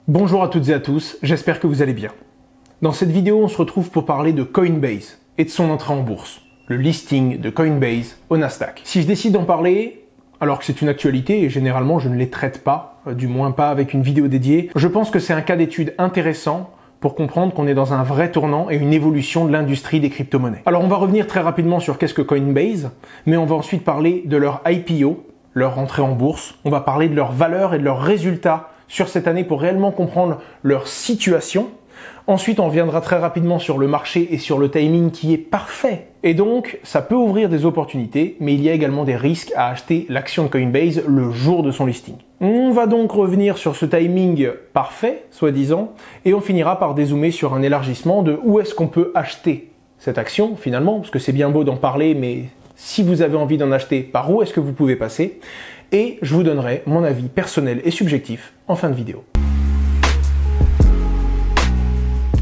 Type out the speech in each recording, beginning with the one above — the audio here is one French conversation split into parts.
Bonjour à toutes et à tous, j'espère que vous allez bien. Dans cette vidéo, on se retrouve pour parler de Coinbase et de son entrée en bourse, le listing de Coinbase au Nasdaq. Si je décide d'en parler, alors que c'est une actualité et généralement je ne les traite pas, du moins pas avec une vidéo dédiée, je pense que c'est un cas d'étude intéressant pour comprendre qu'on est dans un vrai tournant et une évolution de l'industrie des crypto-monnaies. Alors on va revenir très rapidement sur qu'est-ce que Coinbase, mais on va ensuite parler de leur IPO, leur entrée en bourse, on va parler de leurs valeurs et de leurs résultats sur cette année pour réellement comprendre leur situation. Ensuite, on reviendra très rapidement sur le marché et sur le timing qui est parfait. Et donc, ça peut ouvrir des opportunités, mais il y a également des risques à acheter l'action de Coinbase le jour de son listing. On va donc revenir sur ce timing parfait, soi-disant, et on finira par dézoomer sur un élargissement de où est-ce qu'on peut acheter cette action finalement, parce que c'est bien beau d'en parler, mais si vous avez envie d'en acheter, par où est-ce que vous pouvez passer? Et je vous donnerai mon avis personnel et subjectif en fin de vidéo.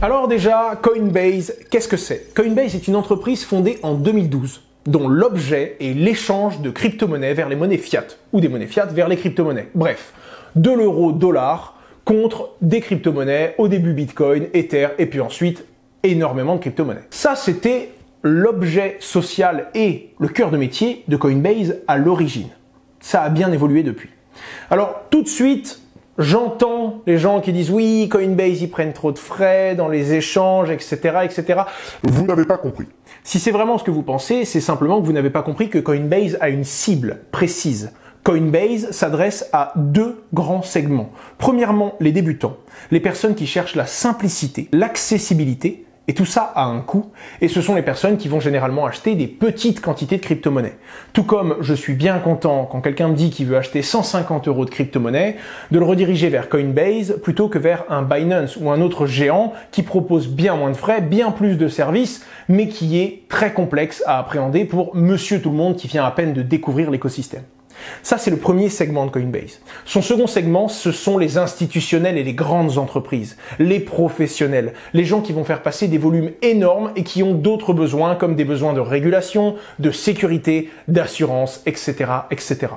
Alors déjà, Coinbase, qu'est-ce que c'est? Coinbase est une entreprise fondée en 2012, dont l'objet est l'échange de crypto-monnaies vers les monnaies fiat, ou des monnaies fiat vers les crypto-monnaies. Bref, de l'euro-dollar contre des crypto-monnaies, au début Bitcoin, Ether, et puis ensuite énormément de crypto-monnaies. Ça, c'était l'objet social et le cœur de métier de Coinbase à l'origine. Ça a bien évolué depuis. Alors, tout de suite, j'entends les gens qui disent « Oui, Coinbase, ils prennent trop de frais dans les échanges, etc. etc. » Vous n'avez pas compris. Si c'est vraiment ce que vous pensez, c'est simplement que vous n'avez pas compris que Coinbase a une cible précise. Coinbase s'adresse à deux grands segments. Premièrement, les débutants, les personnes qui cherchent la simplicité, l'accessibilité, et tout ça a un coût, et ce sont les personnes qui vont généralement acheter des petites quantités de crypto-monnaies. Tout comme je suis bien content quand quelqu'un me dit qu'il veut acheter 150 € de crypto-monnaies, de le rediriger vers Coinbase plutôt que vers un Binance ou un autre géant qui propose bien moins de frais, bien plus de services, mais qui est très complexe à appréhender pour monsieur tout le monde qui vient à peine de découvrir l'écosystème. Ça, c'est le premier segment de Coinbase. Son second segment, ce sont les institutionnels et les grandes entreprises, les professionnels, les gens qui vont faire passer des volumes énormes et qui ont d'autres besoins comme des besoins de régulation, de sécurité, d'assurance, etc., etc.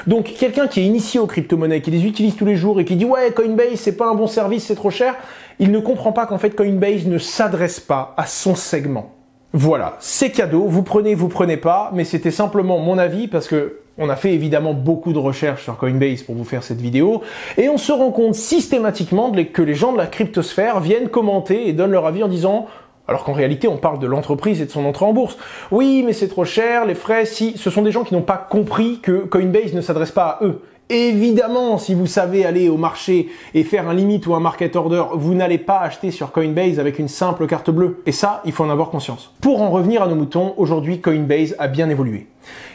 Donc, quelqu'un qui est initié aux crypto-monnaies, qui les utilise tous les jours et qui dit « Ouais, Coinbase, c'est pas un bon service, c'est trop cher », il ne comprend pas qu'en fait, Coinbase ne s'adresse pas à son segment. Voilà, c'est cadeau, vous prenez pas, mais c'était simplement mon avis parce que on a fait évidemment beaucoup de recherches sur Coinbase pour vous faire cette vidéo et on se rend compte systématiquement que les gens de la cryptosphère viennent commenter et donnent leur avis en disant, alors qu'en réalité on parle de l'entreprise et de son entrée en bourse. Oui, mais c'est trop cher, les frais, si, ce sont des gens qui n'ont pas compris que Coinbase ne s'adresse pas à eux. Évidemment, si vous savez aller au marché et faire un limit ou un market order, vous n'allez pas acheter sur Coinbase avec une simple carte bleue. Et ça, il faut en avoir conscience. Pour en revenir à nos moutons, aujourd'hui, Coinbase a bien évolué.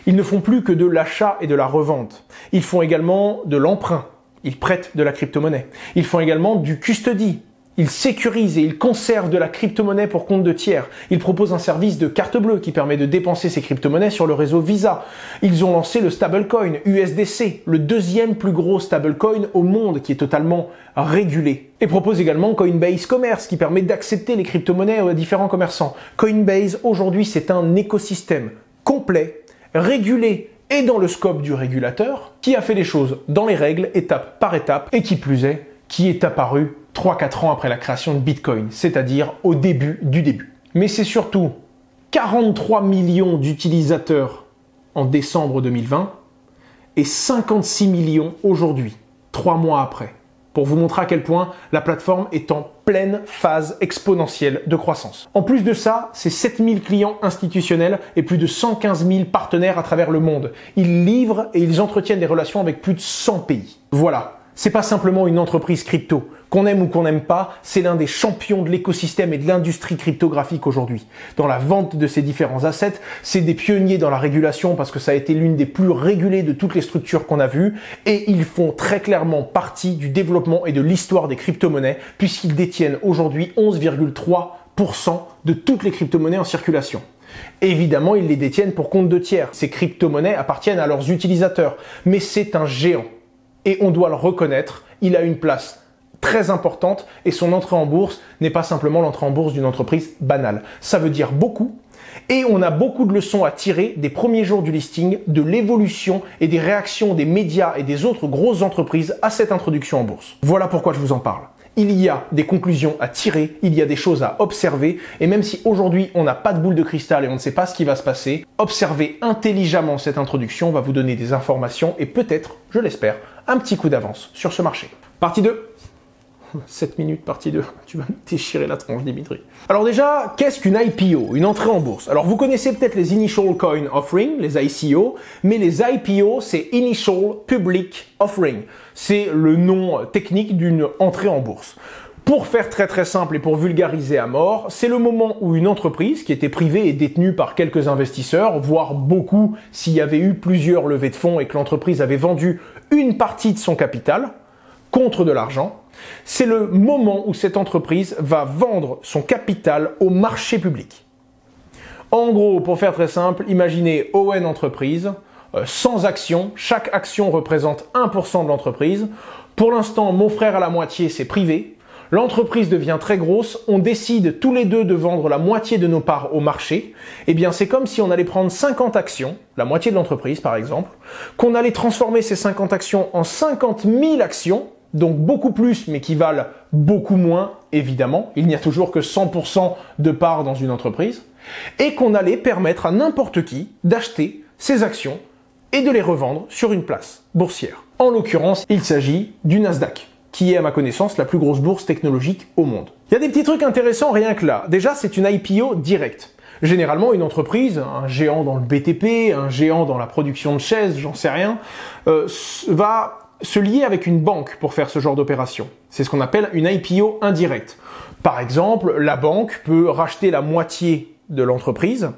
Ils ne font plus que de l'achat et de la revente. Ils font également de l'emprunt. Ils prêtent de la crypto-monnaie. Ils font également du custody. Ils sécurisent et ils conservent de la crypto-monnaie pour compte de tiers. Ils proposent un service de carte bleue qui permet de dépenser ces crypto-monnaies sur le réseau Visa. Ils ont lancé le stablecoin USDC, le deuxième plus gros stablecoin au monde qui est totalement régulé. Et propose également Coinbase Commerce qui permet d'accepter les crypto-monnaies aux différents commerçants. Coinbase, aujourd'hui, c'est un écosystème complet, régulé et dans le scope du régulateur qui a fait les choses dans les règles, étape par étape, et qui plus est, qui est apparu 3-4 ans après la création de Bitcoin, c'est-à-dire au début du début. Mais c'est surtout 43 millions d'utilisateurs en décembre 2020 et 56 millions aujourd'hui, 3 mois après, pour vous montrer à quel point la plateforme est en pleine phase exponentielle de croissance. En plus de ça, c'est 7000 clients institutionnels et plus de 115 000 partenaires à travers le monde. Ils livrent et ils entretiennent des relations avec plus de 100 pays. Voilà. C'est pas simplement une entreprise crypto. Qu'on aime ou qu'on n'aime pas, c'est l'un des champions de l'écosystème et de l'industrie cryptographique aujourd'hui. Dans la vente de ces différents assets, c'est des pionniers dans la régulation parce que ça a été l'une des plus régulées de toutes les structures qu'on a vues et ils font très clairement partie du développement et de l'histoire des crypto-monnaies puisqu'ils détiennent aujourd'hui 11,3% de toutes les crypto-monnaies en circulation. Évidemment, ils les détiennent pour compte de tiers. Ces crypto-monnaies appartiennent à leurs utilisateurs, mais c'est un géant. Et on doit le reconnaître, il a une place très importante et son entrée en bourse n'est pas simplement l'entrée en bourse d'une entreprise banale. Ça veut dire beaucoup et on a beaucoup de leçons à tirer des premiers jours du listing, de l'évolution et des réactions des médias et des autres grosses entreprises à cette introduction en bourse. Voilà pourquoi je vous en parle. il y a des conclusions à tirer, il y a des choses à observer, et même si aujourd'hui on n'a pas de boule de cristal et on ne sait pas ce qui va se passer, observer intelligemment cette introduction va vous donner des informations et peut-être, je l'espère, un petit coup d'avance sur ce marché. Partie 2. 7 minutes, partie 2. Tu vas me déchirer la tronche, Dimitri. Alors déjà, qu'est-ce qu'une IPO, une entrée en bourse? Alors vous connaissez peut-être les Initial Coin Offering, les ICO, mais les IPO, c'est Initial Public Offering. C'est le nom technique d'une entrée en bourse. Pour faire très simple et pour vulgariser à mort, c'est le moment où une entreprise qui était privée et détenue par quelques investisseurs, voire beaucoup s'il y avait eu plusieurs levées de fonds et que l'entreprise avait vendu une partie de son capital contre de l'argent, c'est le moment où cette entreprise va vendre son capital au marché public. En gros, pour faire très simple, imaginez ON entreprise, 100 actions, chaque action représente 1% de l'entreprise. Pour l'instant, mon frère à la moitié, c'est privé. L'entreprise devient très grosse, on décide tous les deux de vendre la moitié de nos parts au marché. Eh bien, c'est comme si on allait prendre 50 actions, la moitié de l'entreprise par exemple, qu'on allait transformer ces 50 actions en 50 000 actions, donc beaucoup plus, mais qui valent beaucoup moins, évidemment. Il n'y a toujours que 100% de parts dans une entreprise. Et qu'on allait permettre à n'importe qui d'acheter ces actions et de les revendre sur une place boursière. En l'occurrence, il s'agit du Nasdaq, qui est à ma connaissance la plus grosse bourse technologique au monde. Il y a des petits trucs intéressants rien que là. Déjà, c'est une IPO directe. Généralement, une entreprise, un géant dans le BTP, un géant dans la production de chaises, j'en sais rien, va se lier avec une banque pour faire ce genre d'opération. C'est ce qu'on appelle une IPO indirecte. Par exemple, la banque peut racheter la moitié de l'entreprise,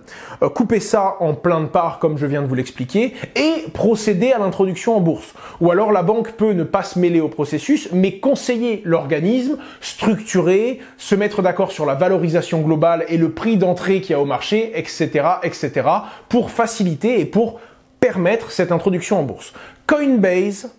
couper ça en plein de parts comme je viens de vous l'expliquer et procéder à l'introduction en bourse. Ou alors la banque peut ne pas se mêler au processus mais conseiller l'organisme, structurer, se mettre d'accord sur la valorisation globale et le prix d'entrée qu'il y a au marché, etc., etc. pour faciliter et pour permettre cette introduction en bourse. Coinbase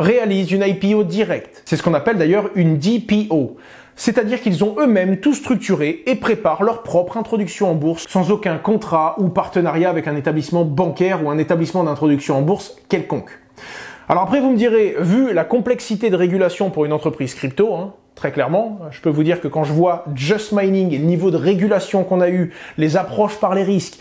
réalise une IPO directe. C'est ce qu'on appelle d'ailleurs une DPO. C'est-à-dire qu'ils ont eux-mêmes tout structuré et préparent leur propre introduction en bourse sans aucun contrat ou partenariat avec un établissement bancaire ou un établissement d'introduction en bourse quelconque. Alors après, vous me direz, vu la complexité de régulation pour une entreprise crypto, très clairement, je peux vous dire que quand je vois Just Mining et le niveau de régulation qu'on a eu, les approches par les risques,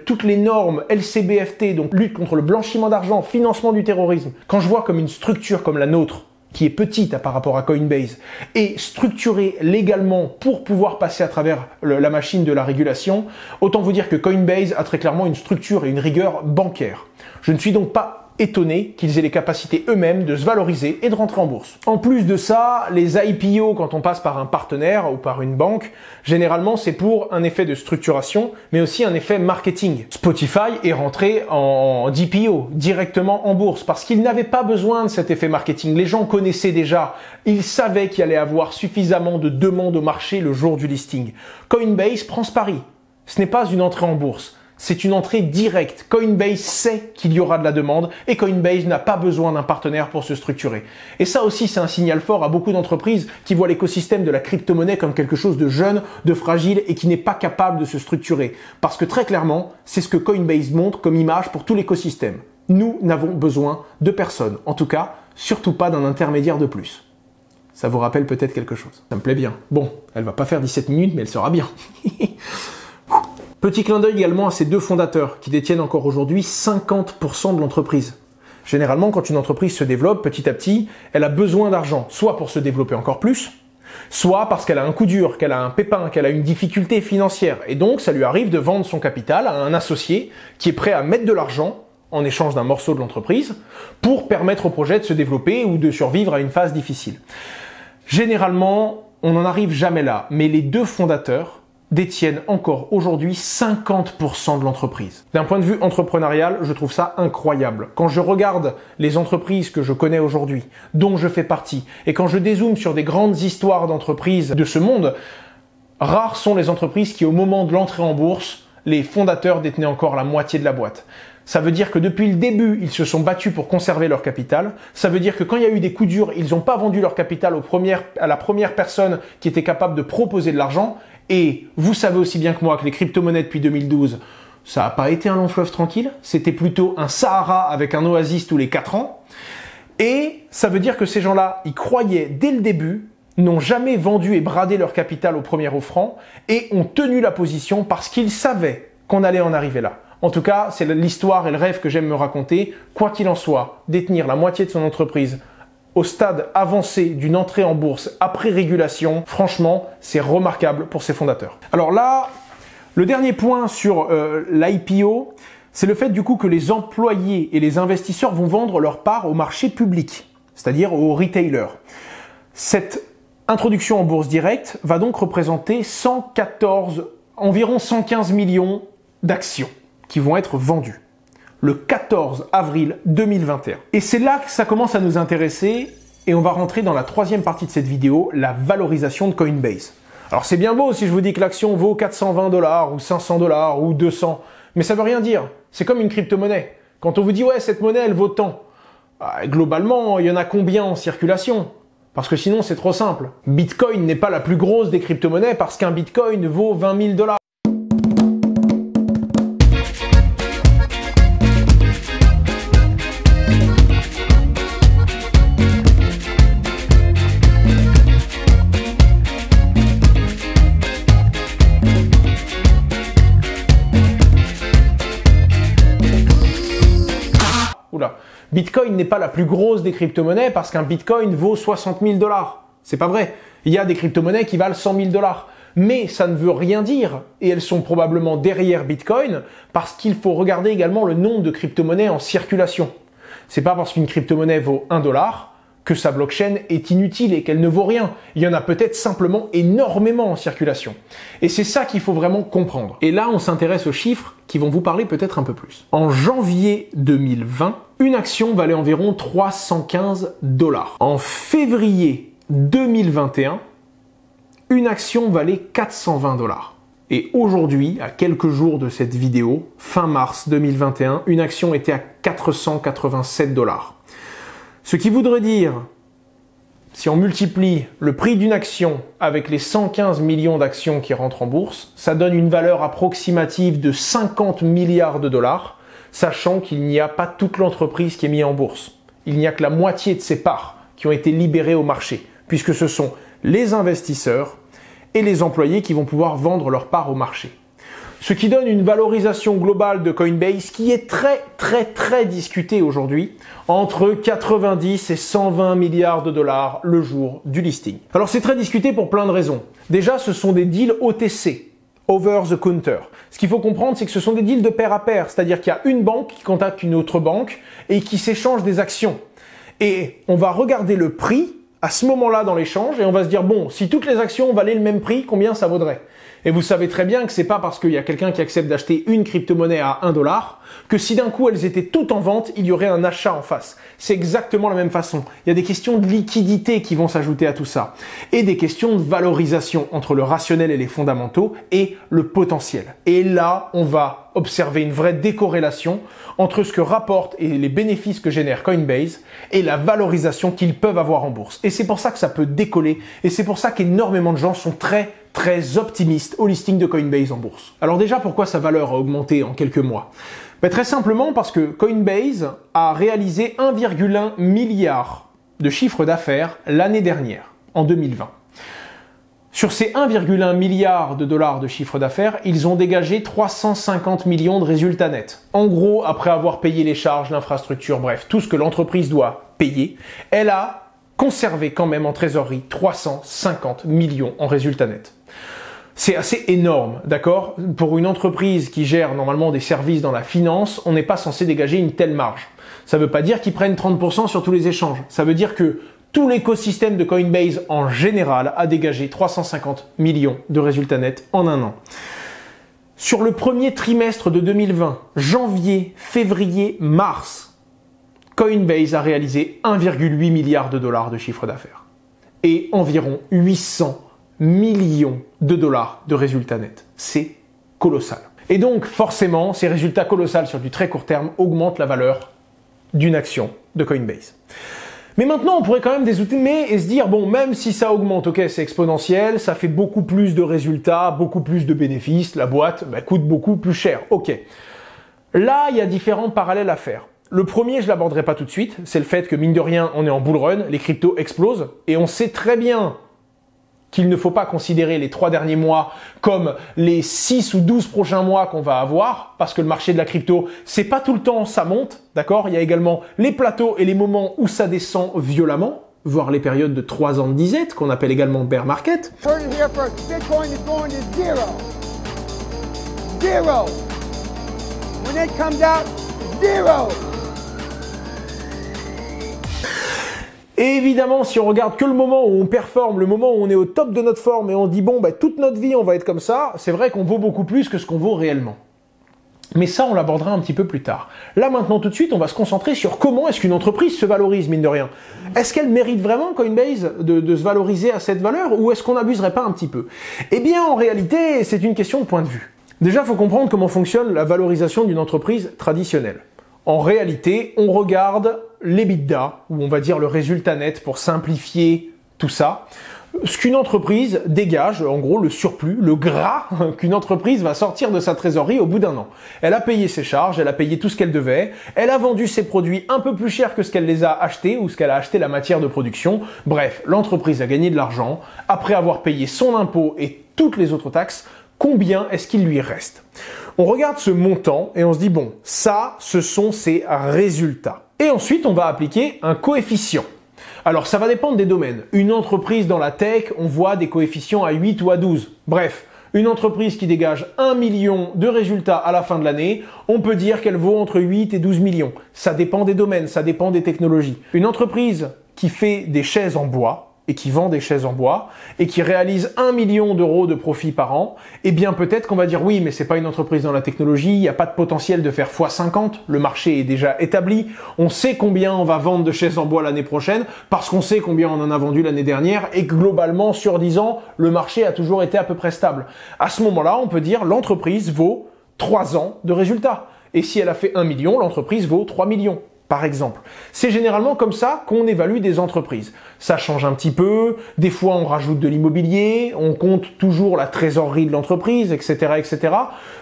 toutes les normes LCBFT, donc lutte contre le blanchiment d'argent, financement du terrorisme, quand je vois comme une structure comme la nôtre, qui est petite par rapport à Coinbase, et structurée légalement pour pouvoir passer à travers la machine de la régulation, autant vous dire que Coinbase a très clairement une structure et une rigueur bancaire. Je ne suis donc pas étonné qu'ils aient les capacités eux-mêmes de se valoriser et de rentrer en bourse. En plus de ça, les IPO, quand on passe par un partenaire ou par une banque, généralement c'est pour un effet de structuration, mais aussi un effet marketing. Spotify est rentré en DPO, directement en bourse, parce qu'il n'avait pas besoin de cet effet marketing. Les gens connaissaient déjà, ils savaient qu'il allait avoir suffisamment de demandes au marché le jour du listing. Coinbase prend ce pari. Ce n'est pas une entrée en bourse. C'est une entrée directe. Coinbase sait qu'il y aura de la demande et Coinbase n'a pas besoin d'un partenaire pour se structurer. Et ça aussi, c'est un signal fort à beaucoup d'entreprises qui voient l'écosystème de la crypto-monnaie comme quelque chose de jeune, de fragile et qui n'est pas capable de se structurer. Parce que très clairement, c'est ce que Coinbase montre comme image pour tout l'écosystème. Nous n'avons besoin de personne. En tout cas, surtout pas d'un intermédiaire de plus. Ça vous rappelle peut-être quelque chose. Ça me plaît bien. Bon, elle va pas faire 17 minutes, mais elle sera bien. Petit clin d'œil également à ces deux fondateurs qui détiennent encore aujourd'hui 50% de l'entreprise. Généralement, quand une entreprise se développe petit à petit, elle a besoin d'argent, soit pour se développer encore plus, soit parce qu'elle a un coup dur, qu'elle a un pépin, qu'elle a une difficulté financière. Et donc, ça lui arrive de vendre son capital à un associé qui est prêt à mettre de l'argent en échange d'un morceau de l'entreprise pour permettre au projet de se développer ou de survivre à une phase difficile. Généralement, on n'en arrive jamais là, mais les deux fondateurs détiennent encore aujourd'hui 50% de l'entreprise. D'un point de vue entrepreneurial, je trouve ça incroyable. Quand je regarde les entreprises que je connais aujourd'hui, dont je fais partie, et quand je dézoome sur des grandes histoires d'entreprises de ce monde, rares sont les entreprises qui, au moment de l'entrée en bourse, les fondateurs détenaient encore la moitié de la boîte. Ça veut dire que depuis le début, ils se sont battus pour conserver leur capital. Ça veut dire que quand il y a eu des coups durs, ils n'ont pas vendu leur capital à la première personne qui était capable de proposer de l'argent. Et vous savez aussi bien que moi que les crypto-monnaies depuis 2012, ça n'a pas été un long fleuve tranquille. C'était plutôt un Sahara avec un oasis tous les 4 ans. Et ça veut dire que ces gens-là, ils croyaient dès le début n'ont jamais vendu et bradé leur capital au premier offrant et ont tenu la position parce qu'ils savaient qu'on allait en arriver là. En tout cas, c'est l'histoire et le rêve que j'aime me raconter. Quoi qu'il en soit, détenir la moitié de son entreprise au stade avancé d'une entrée en bourse après régulation, franchement, c'est remarquable pour ses fondateurs. Alors là, le dernier point sur l'IPO, c'est le fait du coup que les employés et les investisseurs vont vendre leur part au marché public, c'est-à-dire aux retailers. Cette introduction en bourse directe va donc représenter environ 115 millions d'actions qui vont être vendues le 14 avril 2021. Et c'est là que ça commence à nous intéresser et on va rentrer dans la troisième partie de cette vidéo, la valorisation de Coinbase. Alors c'est bien beau si je vous dis que l'action vaut 420 $ ou 500 $ ou 200, mais ça veut rien dire. C'est comme une crypto-monnaie. Quand on vous dit ouais cette monnaie elle vaut tant, globalement il y en a combien en circulation? Parce que sinon c'est trop simple. Bitcoin n'est pas la plus grosse des crypto-monnaies parce qu'un Bitcoin vaut 20 000 $. Bitcoin n'est pas la plus grosse des crypto-monnaies parce qu'un Bitcoin vaut 60 000 $. C'est pas vrai. Il y a des crypto-monnaies qui valent 100 000 $. Mais ça ne veut rien dire et elles sont probablement derrière Bitcoin parce qu'il faut regarder également le nombre de crypto-monnaies en circulation. C'est pas parce qu'une crypto-monnaie vaut 1 $ que sa blockchain est inutile et qu'elle ne vaut rien. Il y en a peut-être simplement énormément en circulation. Et c'est ça qu'il faut vraiment comprendre. Et là, on s'intéresse aux chiffres qui vont vous parler peut-être un peu plus. En janvier 2020, une action valait environ 315 $. En février 2021, une action valait 420 $. Et aujourd'hui, à quelques jours de cette vidéo, fin mars 2021, une action était à 487 $. Ce qui voudrait dire, si on multiplie le prix d'une action avec les 115 millions d'actions qui rentrent en bourse, ça donne une valeur approximative de 50 milliards de dollars, sachant qu'il n'y a pas toute l'entreprise qui est mise en bourse. Il n'y a que la moitié de ses parts qui ont été libérées au marché, puisque ce sont les investisseurs et les employés qui vont pouvoir vendre leurs parts au marché. Ce qui donne une valorisation globale de Coinbase qui est très discutée aujourd'hui, entre 90 et 120 milliards de dollars le jour du listing. Alors c'est très discuté pour plein de raisons. Déjà, ce sont des deals OTC, over the counter. Ce qu'il faut comprendre, c'est que ce sont des deals de pair à pair, c'est-à-dire qu'il y a une banque qui contacte une autre banque et qui s'échange des actions. Et on va regarder le prix à ce moment-là dans l'échange et on va se dire, bon, si toutes les actions valaient le même prix, combien ça vaudrait? Et vous savez très bien que c'est pas parce qu'il y a quelqu'un qui accepte d'acheter une crypto-monnaie à 1 $ que si d'un coup elles étaient toutes en vente, il y aurait un achat en face. C'est exactement la même façon. Il y a des questions de liquidité qui vont s'ajouter à tout ça. Et des questions de valorisation entre le rationnel et les fondamentaux et le potentiel. Et là, on va observer une vraie décorrélation entre ce que rapporte et les bénéfices que génère Coinbase et la valorisation qu'ils peuvent avoir en bourse. Et c'est pour ça que ça peut décoller et c'est pour ça qu'énormément de gens sont très optimistes au listing de Coinbase en bourse. Alors déjà, pourquoi sa valeur a augmenté en quelques mois? Très simplement parce que Coinbase a réalisé 1,1 milliard de chiffre d'affaires l'année dernière, en 2020. Sur ces 1,1 milliard de dollars de chiffre d'affaires, ils ont dégagé 350 millions de résultats nets. En gros, après avoir payé les charges, l'infrastructure, bref, tout ce que l'entreprise doit payer, elle a conservé quand même en trésorerie 350 millions en résultats nets. C'est assez énorme, d'accord? Pour une entreprise qui gère normalement des services dans la finance, on n'est pas censé dégager une telle marge. Ça ne veut pas dire qu'ils prennent 30% sur tous les échanges. Ça veut dire que tout l'écosystème de Coinbase en général a dégagé 350 millions de résultats nets en un an. Sur le premier trimestre de 2020, janvier, février, mars, Coinbase a réalisé 1,8 milliard de dollars de chiffre d'affaires et environ 800 millions de dollars de résultats nets. C'est colossal. Et donc, forcément, ces résultats colossaux sur du très court terme augmentent la valeur d'une action de Coinbase. Mais maintenant, on pourrait quand même dézoomer et se dire, bon, même si ça augmente, ok, c'est exponentiel, ça fait beaucoup plus de résultats, beaucoup plus de bénéfices, la boîte coûte beaucoup plus cher. Ok. Là, il y a différents parallèles à faire. Le premier, je l'aborderai pas tout de suite, c'est le fait que, mine de rien, on est en bull run, les cryptos explosent, et on sait très bien qu'il ne faut pas considérer les 3 derniers mois comme les 6 ou 12 prochains mois qu'on va avoir, parce que le marché de la crypto, c'est pas tout le temps ça monte, d'accord? Il y a également les plateaux et les moments où ça descend violemment, voire les périodes de 3 ans de disette, qu'on appelle également bear market. Bitcoin is going to zero. Zero. When it comes out, zero. Et évidemment, si on regarde que le moment où on performe, le moment où on est au top de notre forme et on dit bon, bah, toute notre vie on va être comme ça, c'est vrai qu'on vaut beaucoup plus que ce qu'on vaut réellement. Mais ça, on l'abordera un petit peu plus tard. Là, maintenant, tout de suite, on va se concentrer sur comment est-ce qu'une entreprise se valorise, mine de rien. Est-ce qu'elle mérite vraiment, Coinbase, de se valoriser à cette valeur, ou est-ce qu'on n'abuserait pas un petit peu? Eh bien, en réalité, c'est une question de point de vue. Déjà, il faut comprendre comment fonctionne la valorisation d'une entreprise traditionnelle. En réalité, on regarde l'EBITDA, ou on va dire le résultat net pour simplifier tout ça. Ce qu'une entreprise dégage, en gros le surplus, le gras qu'une entreprise va sortir de sa trésorerie au bout d'un an. Elle a payé ses charges, elle a payé tout ce qu'elle devait, elle a vendu ses produits un peu plus cher que ce qu'elle les a achetés ou ce qu'elle a acheté la matière de production. Bref, l'entreprise a gagné de l'argent. Après avoir payé son impôt et toutes les autres taxes, combien est-ce qu'il lui reste? On regarde ce montant et on se dit bon, ça, ce sont ses résultats. Et ensuite, on va appliquer un coefficient. Alors, ça va dépendre des domaines. Une entreprise dans la tech, on voit des coefficients à 8 ou à 12. Bref, une entreprise qui dégage 1 million de résultats à la fin de l'année, on peut dire qu'elle vaut entre 8 et 12 millions. Ça dépend des domaines, ça dépend des technologies. Une entreprise qui fait des chaises en bois, et qui vend des chaises en bois, et qui réalise 1 million d'euros de profit par an, eh bien peut-être qu'on va dire oui, mais c'est pas une entreprise dans la technologie, il n'y a pas de potentiel de faire x50, le marché est déjà établi, on sait combien on va vendre de chaises en bois l'année prochaine, parce qu'on sait combien on en a vendu l'année dernière, et globalement, sur 10 ans, le marché a toujours été à peu près stable. À ce moment-là, on peut dire l'entreprise vaut 3 ans de résultats. Et si elle a fait 1 million, l'entreprise vaut 3 millions. Par exemple. C'est généralement comme ça qu'on évalue des entreprises. Ça change un petit peu, des fois on rajoute de l'immobilier, on compte toujours la trésorerie de l'entreprise, etc., etc.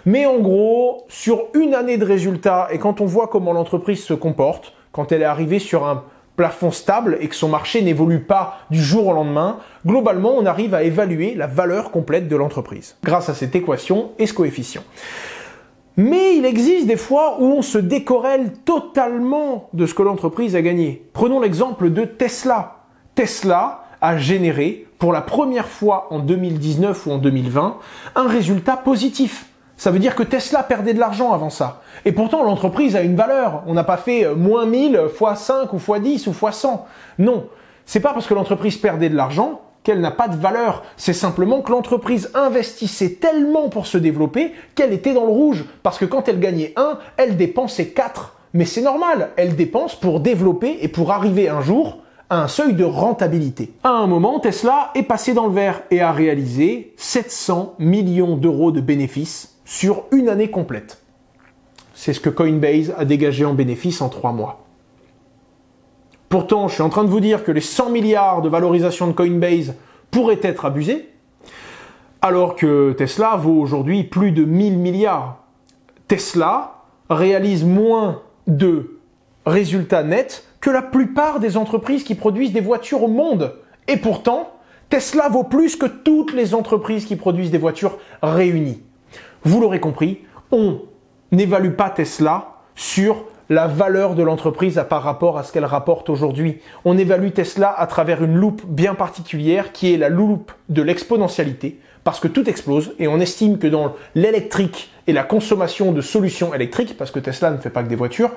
Mais en gros, sur une année de résultats, et quand on voit comment l'entreprise se comporte, quand elle est arrivée sur un plafond stable et que son marché n'évolue pas du jour au lendemain, globalement on arrive à évaluer la valeur complète de l'entreprise, grâce à cette équation et ce coefficient. Mais il existe des fois où on se décorrèle totalement de ce que l'entreprise a gagné. Prenons l'exemple de Tesla. Tesla a généré, pour la première fois en 2019 ou en 2020, un résultat positif. Ça veut dire que Tesla perdait de l'argent avant ça. Et pourtant, l'entreprise a une valeur. On n'a pas fait moins 1000 fois 5 ou fois 10 ou fois 100. Non. C'est pas parce que l'entreprise perdait de l'argent qu'elle n'a pas de valeur. C'est simplement que l'entreprise investissait tellement pour se développer qu'elle était dans le rouge. Parce que quand elle gagnait 1, elle dépensait 4. Mais c'est normal, elle dépense pour développer et pour arriver un jour à un seuil de rentabilité. À un moment, Tesla est passé dans le vert et a réalisé 700 millions d'euros de bénéfices sur une année complète. C'est ce que Coinbase a dégagé en bénéfices en 3 mois. Pourtant, je suis en train de vous dire que les 100 milliards de valorisation de Coinbase pourraient être abusés, alors que Tesla vaut aujourd'hui plus de 1000 milliards. Tesla réalise moins de résultats nets que la plupart des entreprises qui produisent des voitures au monde. Et pourtant, Tesla vaut plus que toutes les entreprises qui produisent des voitures réunies. Vous l'aurez compris, on n'évalue pas Tesla sur la valeur de l'entreprise par rapport à ce qu'elle rapporte aujourd'hui. On évalue Tesla à travers une loupe bien particulière qui est la loupe de l'exponentialité, parce que tout explose et on estime que dans l'électrique et la consommation de solutions électriques, parce que Tesla ne fait pas que des voitures,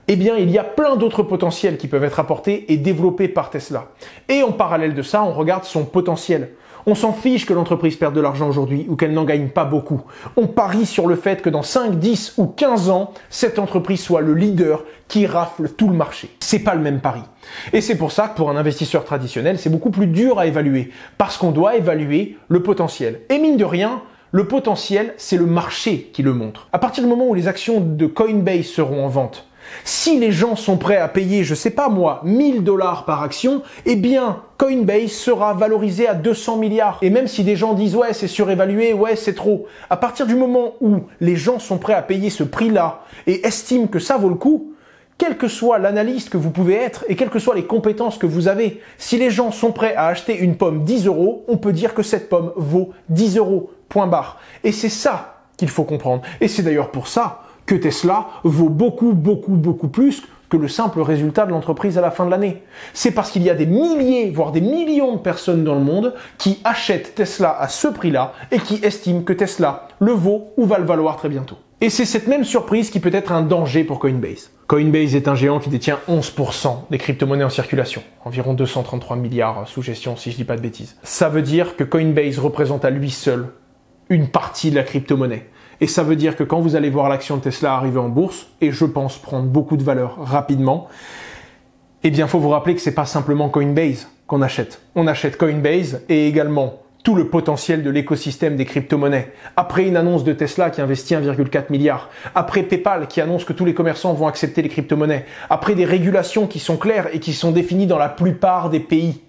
eh bien il y a plein d'autres potentiels qui peuvent être apportés et développés par Tesla. Et en parallèle de ça, on regarde son potentiel. On s'en fiche que l'entreprise perde de l'argent aujourd'hui ou qu'elle n'en gagne pas beaucoup. On parie sur le fait que dans 5, 10 ou 15 ans, cette entreprise soit le leader qui rafle tout le marché. C'est pas le même pari. Et c'est pour ça que pour un investisseur traditionnel, c'est beaucoup plus dur à évaluer parce qu'on doit évaluer le potentiel. Et mine de rien, le potentiel, c'est le marché qui le montre. À partir du moment où les actions de Coinbase seront en vente, si les gens sont prêts à payer, je sais pas moi, 1000 $ par action, eh bien, Coinbase sera valorisé à 200 milliards. Et même si des gens disent ouais, c'est surévalué, ouais, c'est trop. À partir du moment où les gens sont prêts à payer ce prix-là et estiment que ça vaut le coup, quel que soit l'analyste que vous pouvez être et quelles que soient les compétences que vous avez, si les gens sont prêts à acheter une pomme 10 €, on peut dire que cette pomme vaut 10 €, point barre. Et c'est ça qu'il faut comprendre. Et c'est d'ailleurs pour ça que Tesla vaut beaucoup plus que le simple résultat de l'entreprise à la fin de l'année. C'est parce qu'il y a des milliers, voire des millions de personnes dans le monde qui achètent Tesla à ce prix-là et qui estiment que Tesla le vaut ou va le valoir très bientôt. Et c'est cette même surprise qui peut être un danger pour Coinbase. Coinbase est un géant qui détient 11% des crypto-monnaies en circulation, environ 233 milliards sous gestion si je dis pas de bêtises. Ça veut dire que Coinbase représente à lui seul une partie de la crypto-monnaie. Et ça veut dire que quand vous allez voir l'action de Tesla arriver en bourse, et je pense prendre beaucoup de valeur rapidement, eh bien, il faut vous rappeler que c'est pas simplement Coinbase qu'on achète. On achète Coinbase et également tout le potentiel de l'écosystème des crypto-monnaies. Après une annonce de Tesla qui investit 1,4 milliard, après PayPal qui annonce que tous les commerçants vont accepter les crypto-monnaies, après des régulations qui sont claires et qui sont définies dans la plupart des pays.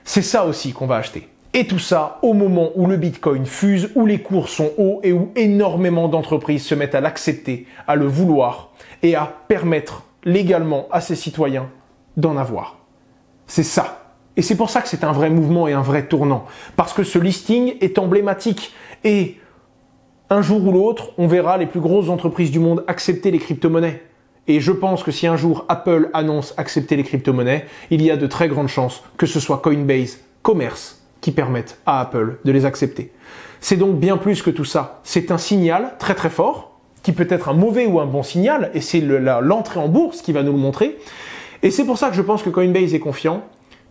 C'est ça aussi qu'on va acheter. Et tout ça au moment où le Bitcoin fuse, où les cours sont hauts et où énormément d'entreprises se mettent à l'accepter, à le vouloir et à permettre légalement à ses citoyens d'en avoir. C'est ça. Et c'est pour ça que c'est un vrai mouvement et un vrai tournant. Parce que ce listing est emblématique. Et un jour ou l'autre, on verra les plus grosses entreprises du monde accepter les crypto-monnaies. Et je pense que si un jour Apple annonce accepter les crypto-monnaies, il y a de très grandes chances que ce soit Coinbase Commerce qui permettent à Apple de les accepter. C'est donc bien plus que tout ça. C'est un signal très très fort, qui peut être un mauvais ou un bon signal, et c'est l'entrée en bourse qui va nous le montrer. Et c'est pour ça que je pense que Coinbase est confiant,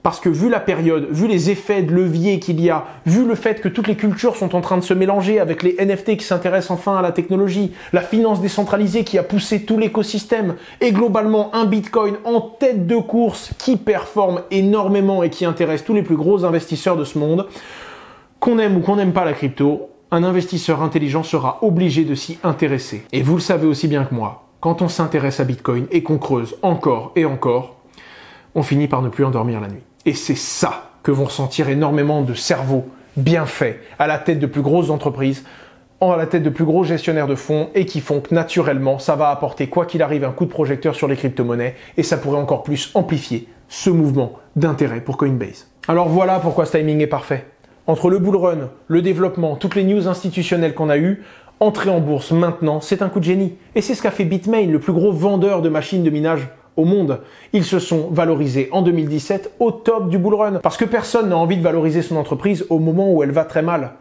parce que vu la période, vu les effets de levier qu'il y a, vu le fait que toutes les cultures sont en train de se mélanger avec les NFT qui s'intéressent enfin à la technologie, la finance décentralisée qui a poussé tout l'écosystème, et globalement un Bitcoin en tête de course qui performe énormément et qui intéresse tous les plus gros investisseurs de ce monde, qu'on aime ou qu'on n'aime pas la crypto, un investisseur intelligent sera obligé de s'y intéresser. Et vous le savez aussi bien que moi, quand on s'intéresse à Bitcoin et qu'on creuse encore et encore, on finit par ne plus endormir la nuit. Et c'est ça que vont ressentir énormément de cerveaux bien faits à la tête de plus grosses entreprises, à la tête de plus gros gestionnaires de fonds et qui font que naturellement, ça va apporter quoi qu'il arrive un coup de projecteur sur les crypto-monnaies et ça pourrait encore plus amplifier ce mouvement d'intérêt pour Coinbase. Alors voilà pourquoi ce timing est parfait. Entre le bull run, le développement, toutes les news institutionnelles qu'on a eues, entrer en bourse maintenant, c'est un coup de génie. Et c'est ce qu'a fait Bitmain, le plus gros vendeur de machines de minage au monde. Ils se sont valorisés en 2017 au top du bull run. Parce que personne n'a envie de valoriser son entreprise au moment où elle va très mal.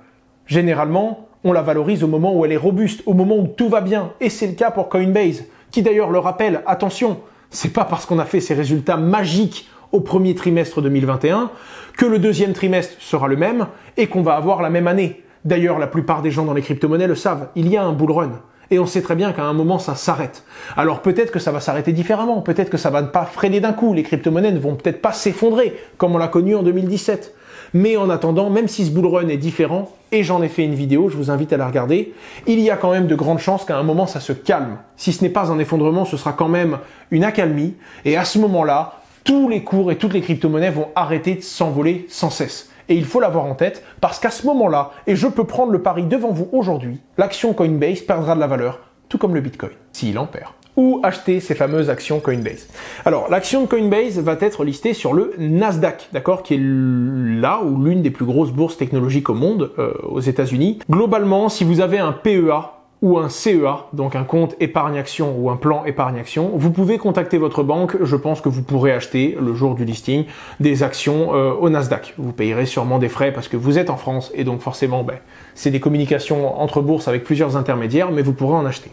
Généralement, on la valorise au moment où elle est robuste, au moment où tout va bien. Et c'est le cas pour Coinbase, qui d'ailleurs le rappelle, attention, c'est pas parce qu'on a fait ces résultats magiques au premier trimestre 2021 que le deuxième trimestre sera le même et qu'on va avoir la même année. D'ailleurs, la plupart des gens dans les crypto-monnaies le savent, il y a un bull run. Et on sait très bien qu'à un moment, ça s'arrête. Alors peut-être que ça va s'arrêter différemment, peut-être que ça va pas freiner d'un coup, les crypto-monnaies ne vont peut-être pas s'effondrer, comme on l'a connu en 2017. Mais en attendant, même si ce bull run est différent, et j'en ai fait une vidéo, je vous invite à la regarder, il y a quand même de grandes chances qu'à un moment, ça se calme. Si ce n'est pas un effondrement, ce sera quand même une accalmie, et à ce moment-là, tous les cours et toutes les crypto-monnaies vont arrêter de s'envoler sans cesse. Et il faut l'avoir en tête parce qu'à ce moment-là, et je peux prendre le pari devant vous aujourd'hui, l'action Coinbase perdra de la valeur, tout comme le Bitcoin, s'il en perd. Ou acheter ces fameuses actions Coinbase. Alors, l'action de Coinbase va être listée sur le Nasdaq, d'accord, qui est là ou l'une des plus grosses bourses technologiques au monde, aux États-Unis. Globalement, si vous avez un PEA, ou un CEA, donc un compte épargne-action ou un plan épargne-action, vous pouvez contacter votre banque. Je pense que vous pourrez acheter, le jour du listing, des actions au Nasdaq. Vous payerez sûrement des frais parce que vous êtes en France et donc forcément, c'est des communications entre bourses avec plusieurs intermédiaires, mais vous pourrez en acheter.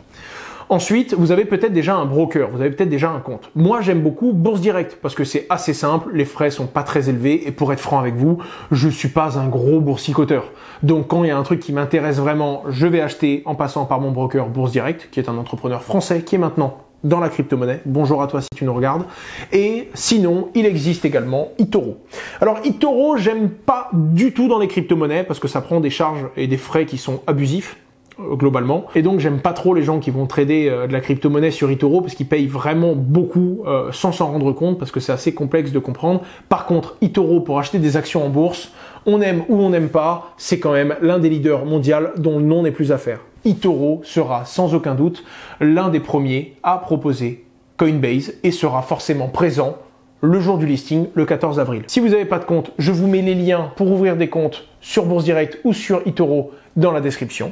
Ensuite, vous avez peut-être déjà un broker, vous avez peut-être déjà un compte. Moi, j'aime beaucoup Bourse Direct parce que c'est assez simple, les frais sont pas très élevés et pour être franc avec vous, je suis pas un gros boursicoteur. Donc quand il y a un truc qui m'intéresse vraiment, je vais acheter en passant par mon broker Bourse Direct, qui est un entrepreneur français qui est maintenant dans la crypto-monnaie. Bonjour à toi si tu nous regardes. Et sinon, il existe également eToro. Alors eToro, j'aime pas du tout dans les crypto-monnaies parce que ça prend des charges et des frais qui sont abusifs. Globalement. Et donc j'aime pas trop les gens qui vont trader de la crypto-monnaie sur eToro parce qu'ils payent vraiment beaucoup sans s'en rendre compte parce que c'est assez complexe de comprendre. Par contre, eToro pour acheter des actions en bourse, on aime ou on n'aime pas, c'est quand même l'un des leaders mondiaux dont le nom n'est plus à faire. eToro sera sans aucun doute l'un des premiers à proposer Coinbase et sera forcément présent le jour du listing, le 14 avril. Si vous n'avez pas de compte, je vous mets les liens pour ouvrir des comptes sur Bourse Direct ou sur eToro dans la description.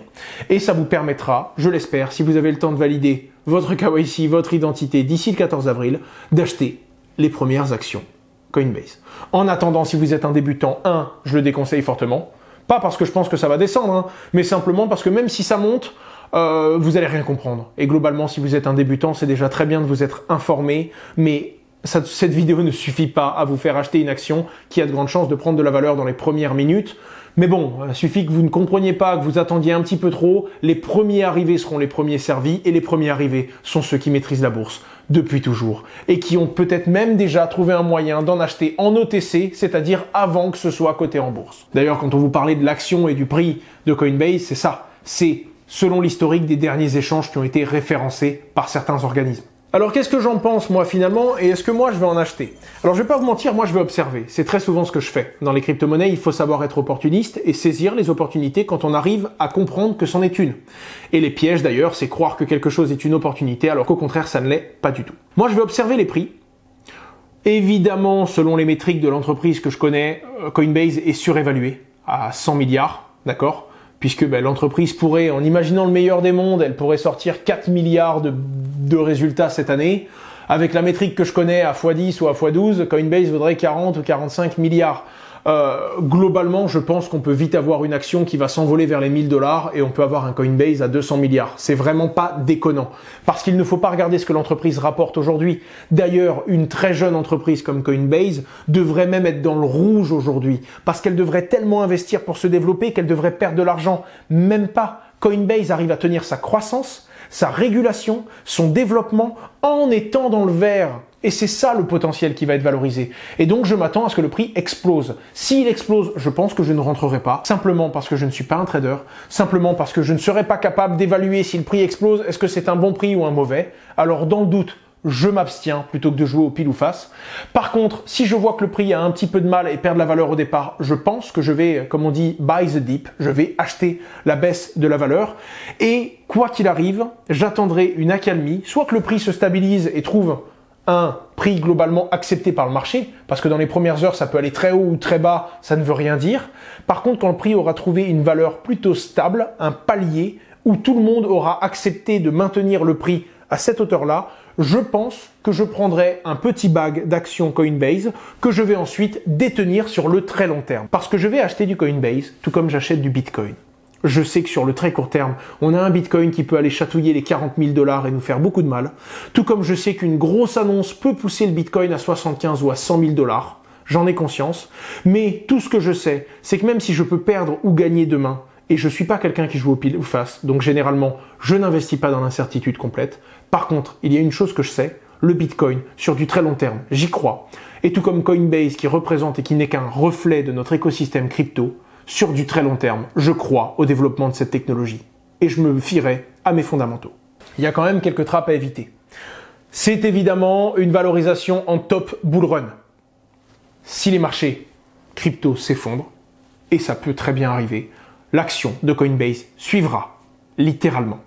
Et ça vous permettra, je l'espère, si vous avez le temps de valider votre KYC, votre identité d'ici le 14 avril, d'acheter les premières actions Coinbase. En attendant, si vous êtes un débutant, je le déconseille fortement. Pas parce que je pense que ça va descendre, mais simplement parce que même si ça monte, vous allez rien comprendre. Et globalement, si vous êtes un débutant, c'est déjà très bien de vous être informé, mais cette vidéo ne suffit pas à vous faire acheter une action qui a de grandes chances de prendre de la valeur dans les premières minutes. Mais bon, il suffit que vous ne compreniez pas, que vous attendiez un petit peu trop. Les premiers arrivés seront les premiers servis et les premiers arrivés sont ceux qui maîtrisent la bourse depuis toujours et qui ont peut-être même déjà trouvé un moyen d'en acheter en OTC, c'est-à-dire avant que ce soit coté en bourse. D'ailleurs, quand on vous parlait de l'action et du prix de Coinbase, c'est ça. C'est selon l'historique des derniers échanges qui ont été référencés par certains organismes. Alors qu'est-ce que j'en pense moi finalement et est-ce que moi je vais en acheter? Alors je vais pas vous mentir, moi je vais observer. C'est très souvent ce que je fais. Dans les crypto-monnaies, il faut savoir être opportuniste et saisir les opportunités quand on arrive à comprendre que c'en est une. Et les pièges d'ailleurs, c'est croire que quelque chose est une opportunité alors qu'au contraire ça ne l'est pas du tout. Moi je vais observer les prix. Évidemment, selon les métriques de l'entreprise que je connais, Coinbase est surévalué à 100 milliards, d'accord? Puisque l'entreprise pourrait, en imaginant le meilleur des mondes, elle pourrait sortir 4 milliards de résultats cette année. Avec la métrique que je connais à x10 ou à x12, Coinbase vaudrait 40 ou 45 milliards. Globalement, je pense qu'on peut vite avoir une action qui va s'envoler vers les 1000 $ et on peut avoir un Coinbase à 200 milliards. C'est vraiment pas déconnant. Parce qu'il ne faut pas regarder ce que l'entreprise rapporte aujourd'hui. D'ailleurs, une très jeune entreprise comme Coinbase devrait même être dans le rouge aujourd'hui. Parce qu'elle devrait tellement investir pour se développer qu'elle devrait perdre de l'argent. Même pas. Coinbase arrive à tenir sa croissance, sa régulation, son développement en étant dans le vert. Et c'est ça le potentiel qui va être valorisé. Et donc je m'attends à ce que le prix explose. S'il explose, je pense que je ne rentrerai pas, simplement parce que je ne suis pas un trader, simplement parce que je ne serai pas capable d'évaluer si le prix explose, est-ce que c'est un bon prix ou un mauvais. Alors dans le doute, je m'abstiens plutôt que de jouer au pile ou face. Par contre, si je vois que le prix a un petit peu de mal et perd de la valeur au départ, je pense que je vais, comme on dit, buy the dip, je vais acheter la baisse de la valeur. Et quoi qu'il arrive, j'attendrai une accalmie, soit que le prix se stabilise et trouve un prix globalement accepté par le marché, parce que dans les premières heures, ça peut aller très haut ou très bas, ça ne veut rien dire. Par contre, quand le prix aura trouvé une valeur plutôt stable, un palier, où tout le monde aura accepté de maintenir le prix à cette hauteur-là, je pense que je prendrai un petit bag d'actions Coinbase que je vais ensuite détenir sur le très long terme. Parce que je vais acheter du Coinbase, tout comme j'achète du Bitcoin. Je sais que sur le très court terme, on a un Bitcoin qui peut aller chatouiller les 40 000 $ et nous faire beaucoup de mal. Tout comme je sais qu'une grosse annonce peut pousser le Bitcoin à 75 ou à 100 000 $. J'en ai conscience. Mais tout ce que je sais, c'est que même si je peux perdre ou gagner demain, et je suis pas quelqu'un qui joue au pile ou face, donc généralement, je n'investis pas dans l'incertitude complète. Par contre, il y a une chose que je sais, le Bitcoin, sur du très long terme, j'y crois. Et tout comme Coinbase qui représente et qui n'est qu'un reflet de notre écosystème crypto, sur du très long terme, je crois au développement de cette technologie. Et je me fierai à mes fondamentaux. Il y a quand même quelques trappes à éviter. C'est évidemment une valorisation en top bull run. Si les marchés crypto s'effondrent, et ça peut très bien arriver, l'action de Coinbase suivra, littéralement.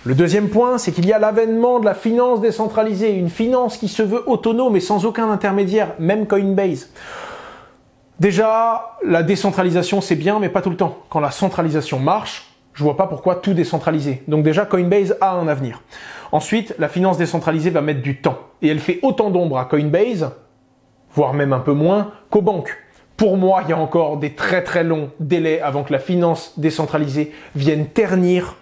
Le deuxième point, c'est qu'il y a l'avènement de la finance décentralisée, une finance qui se veut autonome et sans aucun intermédiaire, même Coinbase. Déjà, la décentralisation c'est bien, mais pas tout le temps. Quand la centralisation marche, je vois pas pourquoi tout décentraliser. Donc déjà, Coinbase a un avenir. Ensuite, la finance décentralisée va mettre du temps. Et elle fait autant d'ombre à Coinbase, voire même un peu moins, qu'aux banques. Pour moi, il y a encore des très très longs délais avant que la finance décentralisée vienne ternir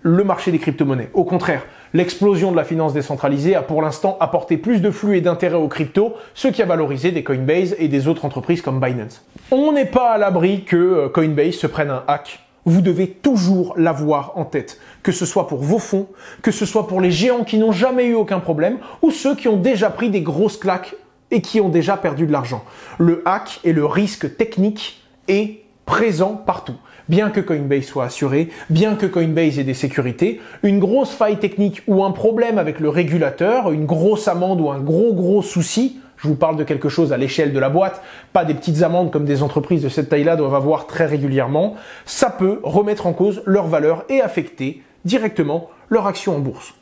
le marché des crypto-monnaies. Au contraire, l'explosion de la finance décentralisée a pour l'instant apporté plus de flux et d'intérêt aux cryptos, ce qui a valorisé des Coinbase et des autres entreprises comme Binance. On n'est pas à l'abri que Coinbase se prenne un hack. Vous devez toujours l'avoir en tête, que ce soit pour vos fonds, que ce soit pour les géants qui n'ont jamais eu aucun problème, ou ceux qui ont déjà pris des grosses claques et qui ont déjà perdu de l'argent. Le hack et le risque technique est présent partout. Bien que Coinbase soit assuré, bien que Coinbase ait des sécurités, une grosse faille technique ou un problème avec le régulateur, une grosse amende ou un gros souci, je vous parle de quelque chose à l'échelle de la boîte, pas des petites amendes comme des entreprises de cette taille-là doivent avoir très régulièrement, ça peut remettre en cause leur valeur et affecter directement leur action en bourse.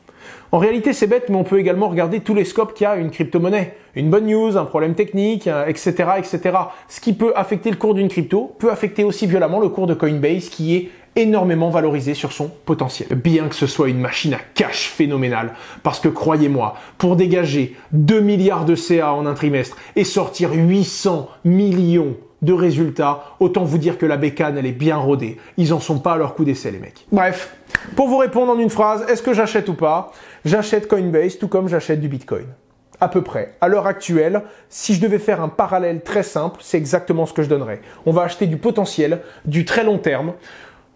En réalité, c'est bête, mais on peut également regarder tous les scopes qu'il y a à une crypto-monnaie. Une bonne news, un problème technique, etc., etc. Ce qui peut affecter le cours d'une crypto peut affecter aussi violemment le cours de Coinbase qui est énormément valorisé sur son potentiel. Bien que ce soit une machine à cash phénoménale. Parce que croyez-moi, pour dégager 2 milliards de CA en un trimestre et sortir 800 millions de résultats, autant vous dire que la bécane, elle est bien rodée. Ils en sont pas à leur coup d'essai, les mecs. Bref, pour vous répondre en une phrase, est-ce que j'achète ou pas? J'achète Coinbase tout comme j'achète du Bitcoin. À peu près. À l'heure actuelle, si je devais faire un parallèle très simple, c'est exactement ce que je donnerais. On va acheter du potentiel, du très long terme.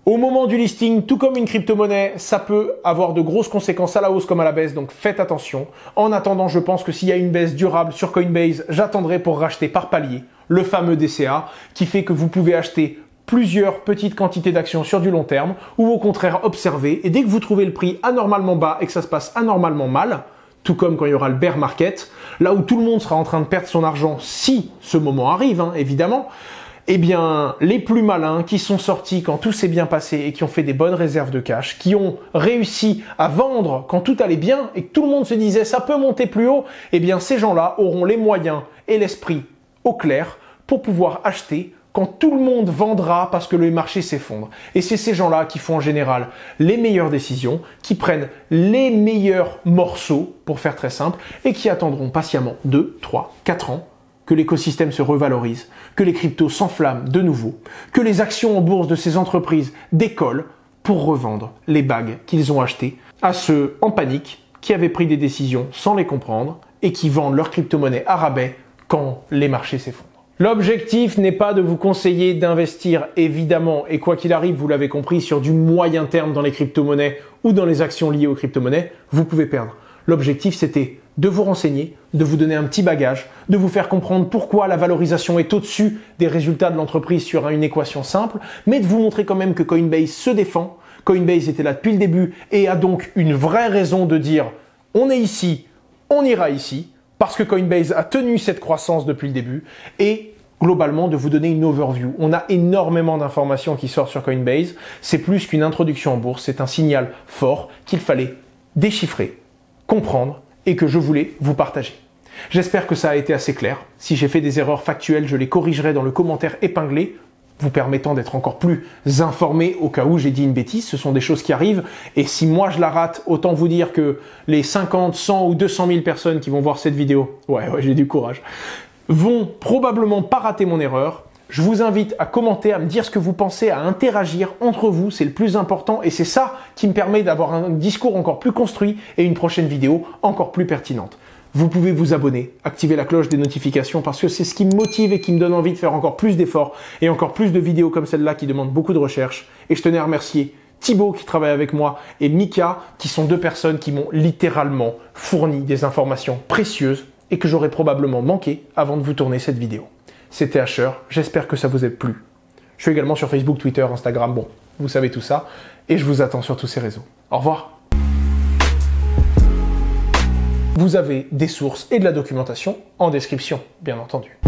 Au moment du listing, tout comme une crypto-monnaie, ça peut avoir de grosses conséquences à la hausse comme à la baisse, donc faites attention. En attendant, je pense que s'il y a une baisse durable sur Coinbase, j'attendrai pour racheter par palier le fameux DCA qui fait que vous pouvez acheter plusieurs petites quantités d'actions sur du long terme ou au contraire observer et dès que vous trouvez le prix anormalement bas et que ça se passe anormalement mal, tout comme quand il y aura le bear market, là où tout le monde sera en train de perdre son argent si ce moment arrive, évidemment, eh bien, les plus malins qui sont sortis quand tout s'est bien passé et qui ont fait des bonnes réserves de cash, qui ont réussi à vendre quand tout allait bien et que tout le monde se disait ça peut monter plus haut, eh bien, ces gens-là auront les moyens et l'esprit au clair pour pouvoir acheter quand tout le monde vendra parce que le marché s'effondre. Et c'est ces gens-là qui font en général les meilleures décisions, qui prennent les meilleurs morceaux, pour faire très simple, et qui attendront patiemment 2, 3, 4 ans que l'écosystème se revalorise, que les cryptos s'enflamment de nouveau, que les actions en bourse de ces entreprises décollent pour revendre les bagues qu'ils ont achetées à ceux en panique qui avaient pris des décisions sans les comprendre et qui vendent leur crypto-monnaie à rabais quand les marchés s'effondrent. L'objectif n'est pas de vous conseiller d'investir évidemment et quoi qu'il arrive, vous l'avez compris, sur du moyen terme dans les crypto-monnaies ou dans les actions liées aux crypto-monnaies, vous pouvez perdre. L'objectif c'était de vous renseigner, de vous donner un petit bagage, de vous faire comprendre pourquoi la valorisation est au-dessus des résultats de l'entreprise sur une équation simple, mais de vous montrer quand même que Coinbase se défend. Coinbase était là depuis le début et a donc une vraie raison de dire on est ici, on ira ici, parce que Coinbase a tenu cette croissance depuis le début et globalement de vous donner une overview. On a énormément d'informations qui sortent sur Coinbase. C'est plus qu'une introduction en bourse, c'est un signal fort qu'il fallait déchiffrer, comprendre et que je voulais vous partager. J'espère que ça a été assez clair. Si j'ai fait des erreurs factuelles, je les corrigerai dans le commentaire épinglé, vous permettant d'être encore plus informé au cas où j'ai dit une bêtise. Ce sont des choses qui arrivent. Et si moi je la rate, autant vous dire que les 50, 100 ou 200 000 personnes qui vont voir cette vidéo, ouais, j'ai du courage, vont probablement pas rater mon erreur. Je vous invite à commenter, à me dire ce que vous pensez, à interagir entre vous, c'est le plus important et c'est ça qui me permet d'avoir un discours encore plus construit et une prochaine vidéo encore plus pertinente. Vous pouvez vous abonner, activer la cloche des notifications parce que c'est ce qui me motive et qui me donne envie de faire encore plus d'efforts et encore plus de vidéos comme celle-là qui demandent beaucoup de recherche. Et je tenais à remercier Thibaut qui travaille avec moi et Mika qui sont deux personnes qui m'ont littéralement fourni des informations précieuses et que j'aurais probablement manqué avant de vous tourner cette vidéo. C'était Asher, j'espère que ça vous a plu. Je suis également sur Facebook, Twitter, Instagram, bon, vous savez tout ça, et je vous attends sur tous ces réseaux. Au revoir. Vous avez des sources et de la documentation en description, bien entendu.